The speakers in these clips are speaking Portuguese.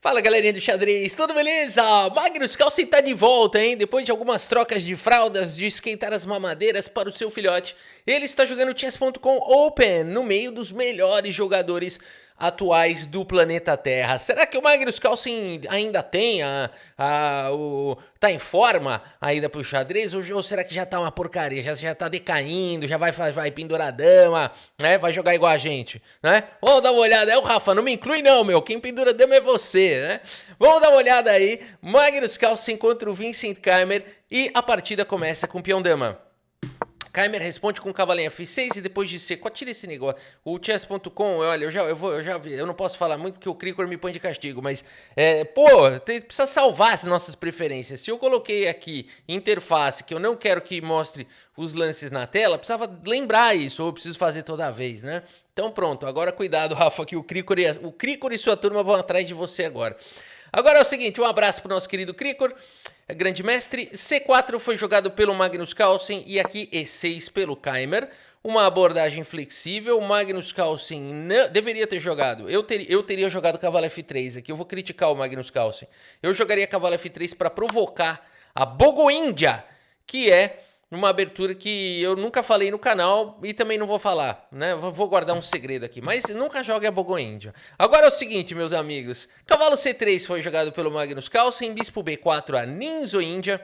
Fala galerinha do xadrez, tudo beleza? Magnus Carlsen tá de volta, hein? Depois de algumas trocas de fraldas, de esquentar as mamadeiras para o seu filhote, ele está jogando Chess.com Open, no meio dos melhores jogadores atuais do planeta Terra. Será que o Magnus Carlsen ainda tem tá em forma ainda pro xadrez? Ou será que já tá uma porcaria, já tá decaindo, já vai pendurar a dama, né? Vai jogar igual a gente, né? Vamos dar uma olhada aí, o Rafa, não me inclui não, meu, quem pendura a dama é você, né? Vamos dar uma olhada aí, Magnus Carlsen contra o Vincent Keimer e a partida começa com peão dama. Keimer responde com cavalinho F6 e depois de C4, tira esse negócio. O chess.com, olha, eu não posso falar muito porque o Cricor me põe de castigo, mas, precisa salvar as nossas preferências. Se eu coloquei aqui interface, que eu não quero que mostre os lances na tela, precisava lembrar isso, ou eu preciso fazer toda vez, né? Então pronto, agora cuidado, Rafa, que o Cricor e sua turma vão atrás de você agora. Agora é o seguinte, um abraço pro nosso querido Cricor, grande mestre. C4 foi jogado pelo Magnus Carlsen e aqui E6 pelo Keimer. Uma abordagem flexível, o Magnus Carlsen deveria ter jogado. Eu teria jogado cavalo F3 aqui, eu vou criticar o Magnus Carlsen. Eu jogaria cavalo F3 para provocar a Bogoíndia, que é uma abertura que eu nunca falei no canal e também não vou falar, né? Vou guardar um segredo aqui, mas nunca jogue a Bogoíndia. Agora é o seguinte, meus amigos. Cavalo C3 foi jogado pelo Magnus Carlsen, bispo B4 a Ninzoíndia.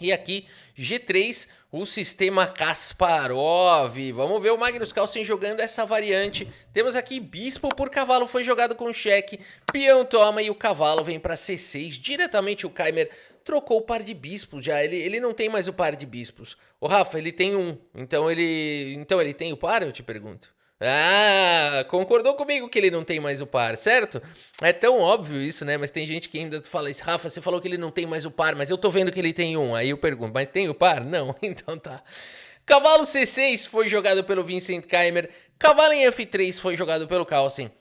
E aqui, G3, o sistema Kasparov. Vamos ver o Magnus Carlsen jogando essa variante. Temos aqui bispo por cavalo, foi jogado com cheque. Peão toma e o cavalo vem para C6. Diretamente o Keimer trocou o par de bispos já. Ele não tem mais o par de bispos. O Rafa, ele tem um. Então ele tem o par, eu te pergunto. Ah, concordou comigo que ele não tem mais o par, certo? É tão óbvio isso, né? Mas tem gente que ainda fala isso. Rafa, você falou que ele não tem mais o par, mas eu tô vendo que ele tem um. Aí eu pergunto, mas tem o par? Não, então tá. Cavalo C6 foi jogado pelo Vincent Keimer. Cavalo em F3 foi jogado pelo Carlsen.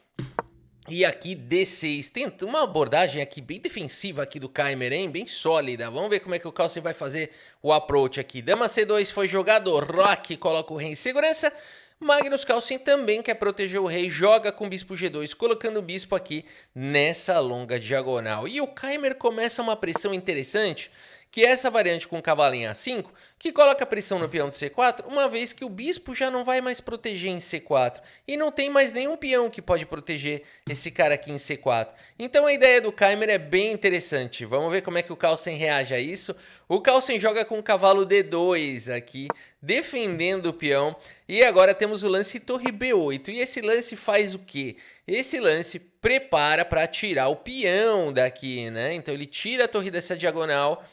E aqui D6, tem uma abordagem aqui bem defensiva aqui do Keimer, hein? Bem sólida. Vamos ver como é que o Carlsen vai fazer o approach aqui. Dama C2 foi jogado, Roque coloca o rei em segurança. Magnus Carlsen também quer proteger o rei, joga com bispo G2, colocando o bispo aqui nessa longa diagonal. E o Keimer começa uma pressão interessante, que é essa variante com cavalo em A5, que coloca pressão no peão de C4, uma vez que o bispo já não vai mais proteger em C4. E não tem mais nenhum peão que pode proteger esse cara aqui em C4. Então a ideia do Keimer é bem interessante. Vamos ver como é que o Carlsen reage a isso. O Carlsen joga com o cavalo D2 aqui, defendendo o peão. E agora temos o lance torre B8. E esse lance faz o quê? Esse lance prepara para tirar o peão daqui, né? Então ele tira a torre dessa diagonal,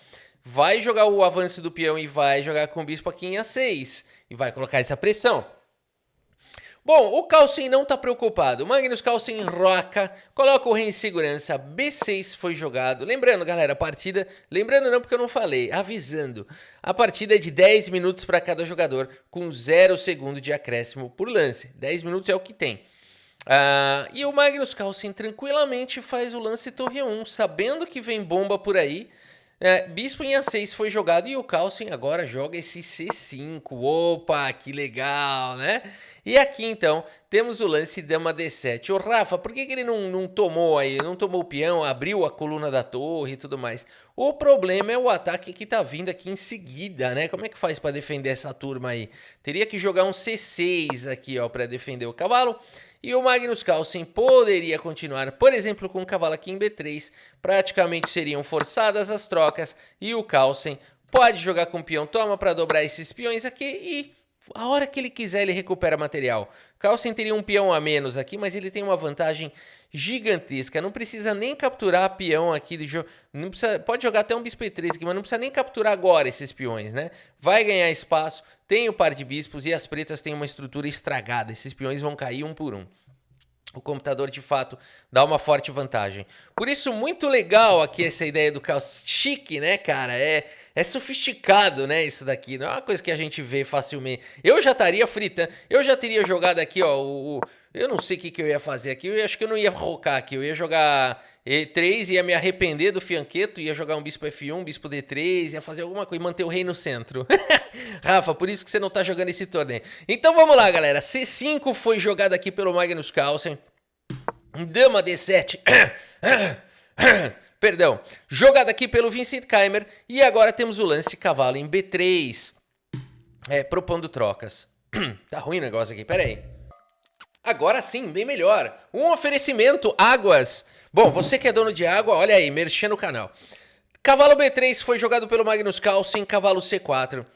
vai jogar o avanço do peão e vai jogar com o bispo aqui em A6. E vai colocar essa pressão. Bom, o Carlsen não tá preocupado. Magnus Carlsen roca, coloca o rei em segurança, B6 foi jogado. Lembrando, galera, a partida... Lembrando não porque eu não falei, avisando. A partida é de 10 minutos para cada jogador, com 0 segundo de acréscimo por lance. 10 minutos é o que tem. E o Magnus Carlsen tranquilamente faz o lance torre 1, sabendo que vem bomba por aí. Bispo em A6 foi jogado e o Carlsen agora joga esse C5. Opa, que legal, né? E aqui então temos o lance dama D7. Ô Rafa, por que ele não tomou aí? Não tomou o peão, abriu a coluna da torre e tudo mais? O problema é o ataque que tá vindo aqui em seguida, né? Como é que faz para defender essa turma aí? Teria que jogar um C6 aqui, ó, para defender o cavalo. E o Magnus Carlsen poderia continuar, por exemplo, com o cavalo aqui em B3. Praticamente seriam forçadas as trocas. E o Carlsen pode jogar com o peão toma para dobrar esses peões aqui. E a hora que ele quiser ele recupera material. Carlsen teria um peão a menos aqui, mas ele tem uma vantagem gigantesca. Não precisa nem capturar peão aqui do jogo. Pode jogar até um bispo E3 aqui, mas não precisa nem capturar agora esses peões, né? Vai ganhar espaço, tem o par de bispos e as pretas têm uma estrutura estragada. Esses peões vão cair um por um. O computador, de fato, dá uma forte vantagem. Por isso, muito legal aqui essa ideia do Carlsen. Chique, né, cara? É sofisticado, né, isso daqui. Não é uma coisa que a gente vê facilmente. Eu já estaria fritando. Eu já teria jogado aqui, ó, eu não sei o que eu ia fazer aqui. Eu acho que eu não ia rocar aqui. Eu ia jogar E3, ia me arrepender do fianqueto, ia jogar um bispo F1, bispo D3, ia fazer alguma coisa e manter o rei no centro. Rafa, por isso que você não tá jogando esse torneio. Então vamos lá, galera. C5 foi jogado aqui pelo Magnus Carlsen. Dama D7. Perdão. Jogada aqui pelo Vincent Keimer. E agora temos o lance cavalo em B3. Propondo trocas. Tá ruim o negócio aqui, pera aí. Agora sim, bem melhor. Um oferecimento, águas. Bom, você que é dono de água, olha aí, merchan no canal. Cavalo B3 foi jogado pelo Magnus Carlsen, cavalo C4.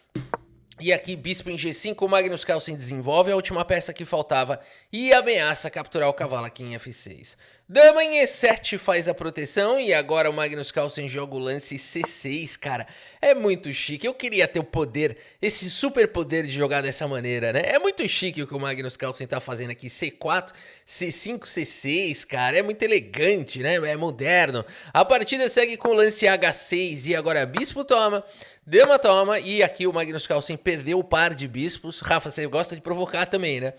E aqui, bispo em G5, o Magnus Carlsen desenvolve a última peça que faltava e ameaça capturar o cavalo aqui em F6. Dama em E7 faz a proteção e agora o Magnus Carlsen joga o lance C6, cara. É muito chique, eu queria ter o poder, esse super poder de jogar dessa maneira, né? É muito chique o que o Magnus Carlsen tá fazendo aqui, C4, C5, C6, cara. É muito elegante, né? É moderno. A partida segue com o lance H6 e agora bispo toma. Dama toma, e aqui o Magnus Carlsen perdeu o par de bispos. Rafa, você gosta de provocar também, né?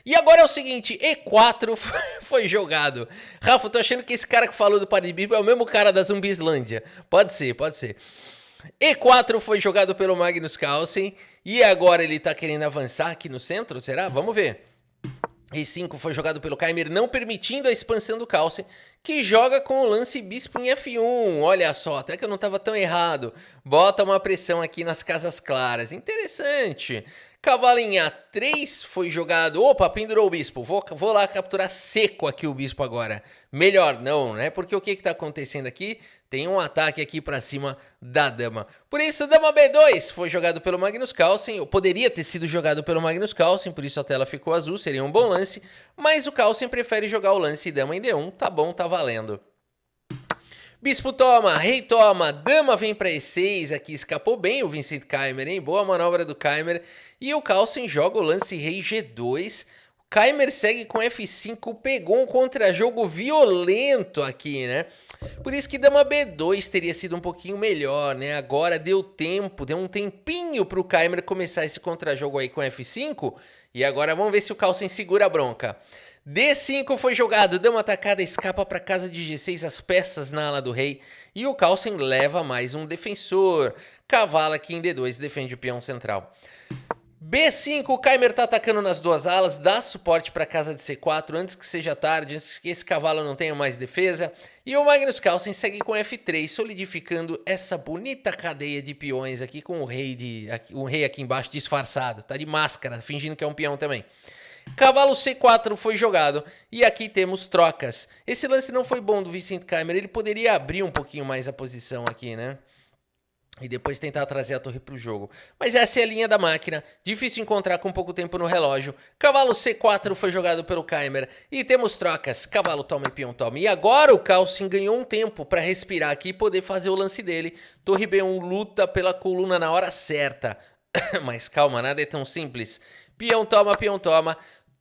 E agora é o seguinte, E4 foi jogado. Rafa, eu tô achando que esse cara que falou do par de bispo é o mesmo cara da Zumbislândia. Pode ser, pode ser. E4 foi jogado pelo Magnus Carlsen, e agora ele tá querendo avançar aqui no centro, será? Vamos ver. E5 foi jogado pelo Keimer, não permitindo a expansão do Carlsen, que joga com o lance bispo em F1. Olha só, até que eu não estava tão errado. Bota uma pressão aqui nas casas claras. Interessante. Cavalo em A3 foi jogado. Opa, pendurou o bispo. Vou lá capturar seco aqui o bispo agora. Melhor não, né? Porque o que está acontecendo aqui? Tem um ataque aqui para cima da dama. Por isso, dama B2 foi jogado pelo Magnus Carlsen. Ou poderia ter sido jogado pelo Magnus Carlsen, por isso a tela ficou azul, seria um bom lance. Mas o Carlsen prefere jogar o lance dama em D1. Tá bom, tá valendo. Bispo toma, rei toma, dama vem para E6, aqui escapou bem o Vincent Keimer, hein? Boa manobra do Keimer. E o Carlsen joga o lance rei G2. Keimer segue com F5, pegou um contra-jogo violento aqui, né? Por isso que dama B2 teria sido um pouquinho melhor, né? Agora deu tempo, deu um tempinho pro Keimer começar esse contra-jogo aí com F5. E agora vamos ver se o Carlsen segura a bronca. D5 foi jogado, dama atacada, escapa para casa de G6 as peças na ala do rei. E o Carlsen leva mais um defensor. Cavalo aqui em D2 defende o peão central. B5, o Keimer tá atacando nas duas alas, dá suporte para casa de C4 antes que seja tarde, antes que esse cavalo não tenha mais defesa. E o Magnus Carlsen segue com F3, solidificando essa bonita cadeia de peões aqui com o rei aqui embaixo disfarçado, tá de máscara, fingindo que é um peão também. Cavalo C4 foi jogado e aqui temos trocas. Esse lance não foi bom do Vincent Keimer, ele poderia abrir um pouquinho mais a posição aqui, né? E depois tentar trazer a torre para o jogo. Mas essa é a linha da máquina, difícil encontrar com pouco tempo no relógio. Cavalo C4 foi jogado pelo Keimer e temos trocas. Cavalo toma e peão toma. E agora o Carlsen ganhou um tempo para respirar aqui e poder fazer o lance dele. Torre B1 luta pela coluna na hora certa. Mas calma, nada é tão simples. Peão toma,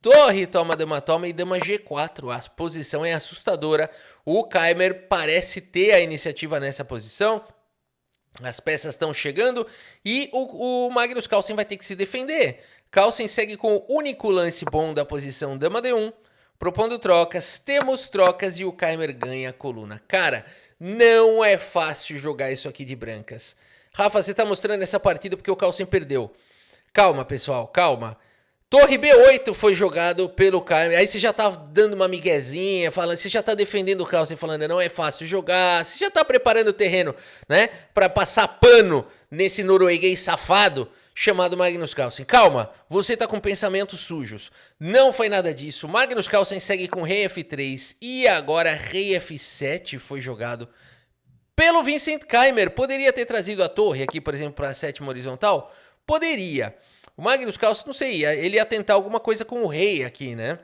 torre toma, dama toma e dama G4. A posição é assustadora. O Keimer parece ter a iniciativa nessa posição. As peças estão chegando e o Magnus Carlsen vai ter que se defender. Carlsen segue com o único lance bom da posição dama D1, propondo trocas. Temos trocas e o Keimer ganha a coluna. Cara, não é fácil jogar isso aqui de brancas. Rafa, você tá mostrando essa partida porque o Carlsen perdeu. Calma, pessoal, calma. Torre B8 foi jogado pelo Keimer. Aí você já tá dando uma miguezinha, falando, você já tá defendendo o Carlsen, falando, não é fácil jogar. Você já tá preparando o terreno, né? Pra passar pano nesse norueguês safado chamado Magnus Carlsen. Calma, você tá com pensamentos sujos. Não foi nada disso. Magnus Carlsen segue com rei F3 e agora rei F7 foi jogado pelo Vincent Keimer. Poderia ter trazido a torre aqui, por exemplo, pra sétima horizontal? Poderia. O Magnus Carlsen, não sei, ele ia tentar alguma coisa com o rei aqui, né?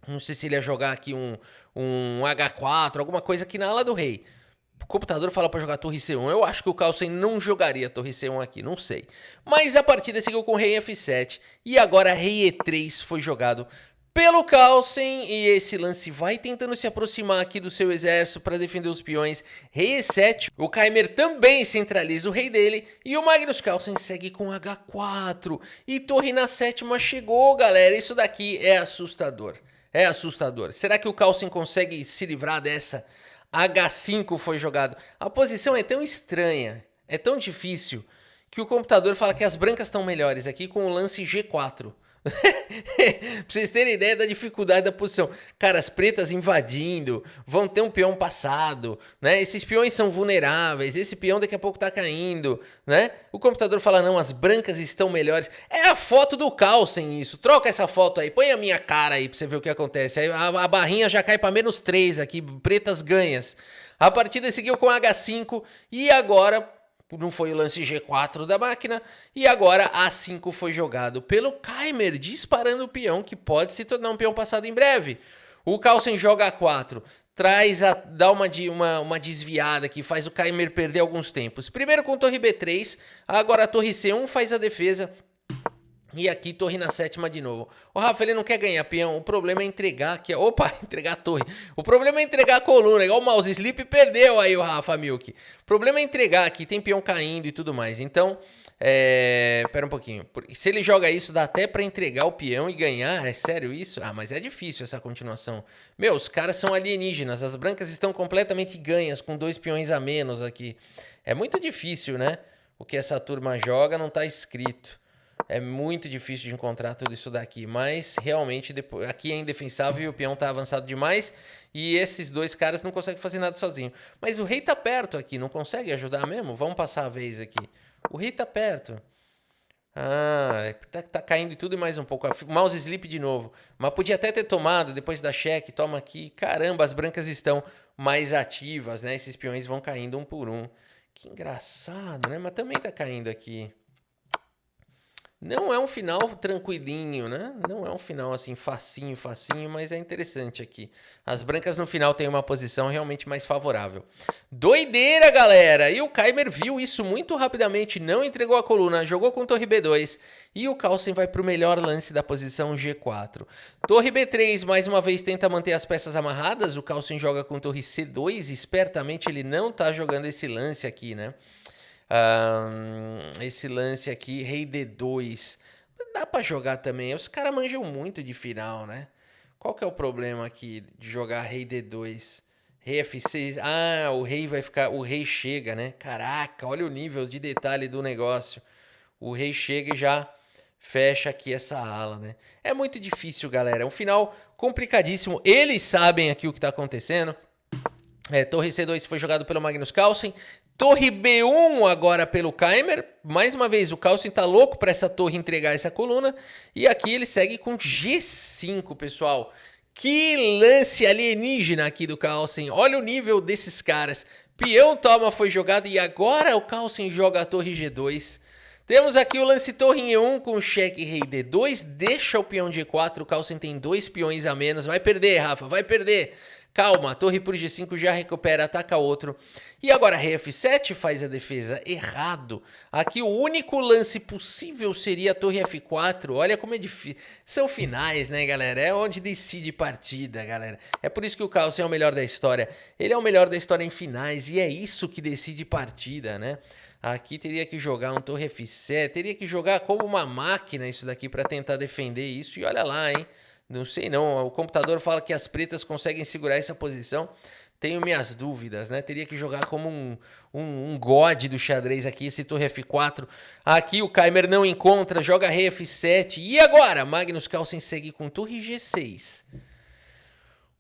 Não sei se ele ia jogar aqui um H4, alguma coisa aqui na ala do rei. O computador fala pra jogar torre C1. Eu acho que o Carlsen não jogaria torre C1 aqui, não sei. Mas a partida seguiu com rei F7 e agora rei E3 foi jogado pelo Carlsen e esse lance vai tentando se aproximar aqui do seu exército para defender os peões. Rei E7, o Keimer também centraliza o rei dele e o Magnus Carlsen segue com H4. E torre na sétima chegou, galera. Isso daqui é assustador. É assustador. Será que o Carlsen consegue se livrar dessa? H5 foi jogado. A posição é tão estranha, é tão difícil, que o computador fala que as brancas estão melhores aqui com o lance G4. Pra vocês terem ideia da dificuldade da posição. Cara, as pretas invadindo, vão ter um peão passado, né? Esses peões são vulneráveis, esse peão daqui a pouco tá caindo, né? O computador fala, não, as brancas estão melhores. É a foto do Carlsen isso. Troca essa foto aí, põe a minha cara aí pra você ver o que acontece. Aí a barrinha já cai pra -3 aqui, pretas ganhas. A partida seguiu com H5 e agora... Não foi o lance G4 da máquina. E agora A5 foi jogado pelo Keimer, disparando o peão, que pode se tornar um peão passado em breve. O Carlsen joga A4. Dá uma desviada que faz o Keimer perder alguns tempos. Primeiro com torre B3. Agora a torre C1 faz a defesa. E aqui, torre na sétima de novo. O Rafa, ele não quer ganhar peão. O problema é entregar aqui. Opa, entregar a torre. O problema é entregar a coluna. Igual o mouse sleep perdeu aí o Rafa Milk. O problema é entregar aqui. Tem peão caindo e tudo mais. Então, pera um pouquinho. Se ele joga isso, dá até pra entregar o peão e ganhar. É sério isso? Ah, mas é difícil essa continuação. Meu, os caras são alienígenas. As brancas estão completamente ganhas, com 2 peões a menos aqui. É muito difícil, né? O que essa turma joga não tá escrito. É muito difícil de encontrar tudo isso daqui, mas realmente depois, aqui é indefensável e o peão tá avançado demais e esses dois caras não conseguem fazer nada sozinho. Mas o rei tá perto aqui, não consegue ajudar mesmo? Vamos passar a vez aqui. O rei tá perto. Ah, tá caindo e tudo e mais um pouco. Mouse sleep de novo. Mas podia até ter tomado depois da cheque. Toma aqui. Caramba, as brancas estão mais ativas, né? Esses peões vão caindo um por um. Que engraçado, né? Mas também tá caindo aqui. Não é um final tranquilinho, né? Não é um final assim facinho, mas é interessante aqui. As brancas no final têm uma posição realmente mais favorável. Doideira, galera! E o Keimer viu isso muito rapidamente, não entregou a coluna, jogou com torre B2 e o Carlsen vai para o melhor lance da posição G4. Torre B3, mais uma vez, tenta manter as peças amarradas, o Carlsen joga com torre C2, espertamente ele não tá jogando esse lance aqui, né? Esse lance aqui, rei D2, dá pra jogar também. Os caras manjam muito de final, né? Qual que é o problema aqui de jogar rei D2? Rei F6, o rei vai ficar, o rei chega, né? Caraca, olha o nível de detalhe do negócio. O rei chega e já fecha aqui essa ala, né? É muito difícil, galera, é um final complicadíssimo. Eles sabem aqui o que tá acontecendo. Torre C2 foi jogado pelo Magnus Carlsen. Torre B1 agora pelo Keimer. Mais uma vez, o Carlsen tá louco para essa torre entregar essa coluna. E aqui ele segue com G5, pessoal. Que lance alienígena aqui do Carlsen. Olha o nível desses caras. Peão toma foi jogado e agora o Carlsen joga a torre G2. Temos aqui o lance torre em E1 com cheque rei D2. Deixa o peão G4. O Carlsen tem 2 peões a menos. Vai perder, Rafa. Vai perder. Calma, torre por G5 já recupera, ataca outro. E agora rei F7 faz a defesa. Errado. Aqui o único lance possível seria a torre F4. Olha como é difícil. São finais, né, galera? É onde decide partida, galera. É por isso que o Carlsen é o melhor da história. Ele é o melhor da história em finais e é isso que decide partida, né? Aqui teria que jogar um torre F7, teria que jogar como uma máquina isso daqui para tentar defender isso. E olha lá, hein? Não sei não, o computador fala que as pretas conseguem segurar essa posição. Tenho minhas dúvidas, né? Teria que jogar como um god do xadrez aqui, esse torre F4. Aqui o Keimer não encontra, joga rei F7. E agora? Magnus Carlsen segue com torre G6.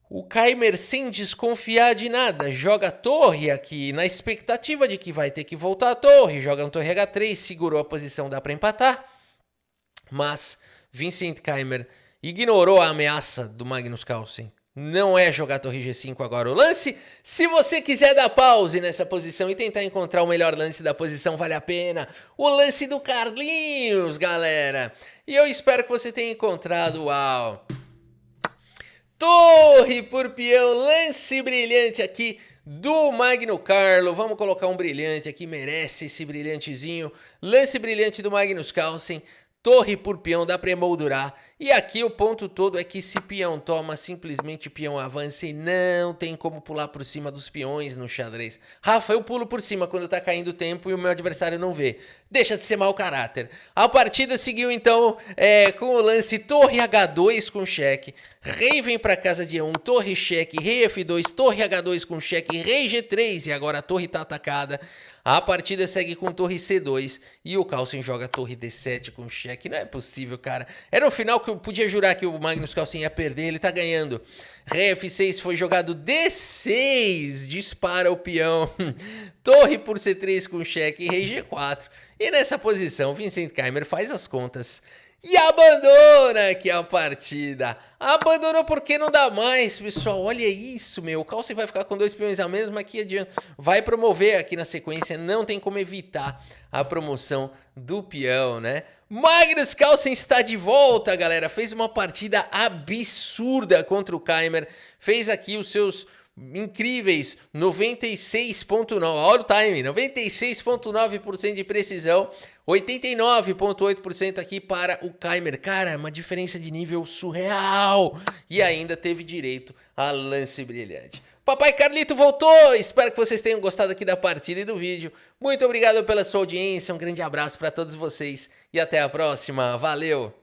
O Keimer, sem desconfiar de nada, joga a torre aqui na expectativa de que vai ter que voltar a torre. Joga um torre H3, segurou a posição, dá para empatar. Mas Vincent Keimer ignorou a ameaça do Magnus Carlsen. Não é jogar torre G5 agora o lance. Se você quiser dar pause nessa posição e tentar encontrar o melhor lance da posição, vale a pena. O lance do Carlinhos, galera. E eu espero que você tenha encontrado. Uau! Torre por peão, lance brilhante aqui do Magno Carlo. Vamos colocar um brilhante aqui, merece esse brilhantezinho. Lance brilhante do Magnus Carlsen. Torre por peão, dá pra emoldurar. E aqui o ponto todo é que se peão toma, simplesmente peão avança e não tem como pular por cima dos peões no xadrez. Rafa, eu pulo por cima quando tá caindo o tempo e o meu adversário não vê. Deixa de ser mau caráter. A partida seguiu então com o lance torre H2 com cheque. Rei vem pra casa de E1, torre cheque, rei F2, torre H2 com cheque, rei G3 e agora a torre tá atacada. A partida segue com torre C2 e o Carlsen joga torre D7 com cheque. cheque. Não é possível, cara. Era um final que eu podia jurar que o Magnus Carlsen ia perder. Ele tá ganhando. Rei F6 foi jogado D6. Dispara o peão. Torre por C3 com cheque e rei G4. E nessa posição, Vincent Keimer faz as contas. E abandona aqui a partida. Abandonou porque não dá mais, pessoal. Olha isso, meu. O Carlsen vai ficar com 2 peões a menos, mas aqui adianta. Vai promover aqui na sequência. Não tem como evitar a promoção do peão, né? Magnus Carlsen está de volta, galera. Fez uma partida absurda contra o Keimer. Fez aqui os seus incríveis 96.9, olha o time, 96.9% de precisão, 89.8% aqui para o Keimer. Cara, uma diferença de nível surreal. E ainda teve direito a lance brilhante. Papai Carlito voltou! Espero que vocês tenham gostado aqui da partida e do vídeo. Muito obrigado pela sua audiência, um grande abraço para todos vocês e até a próxima. Valeu!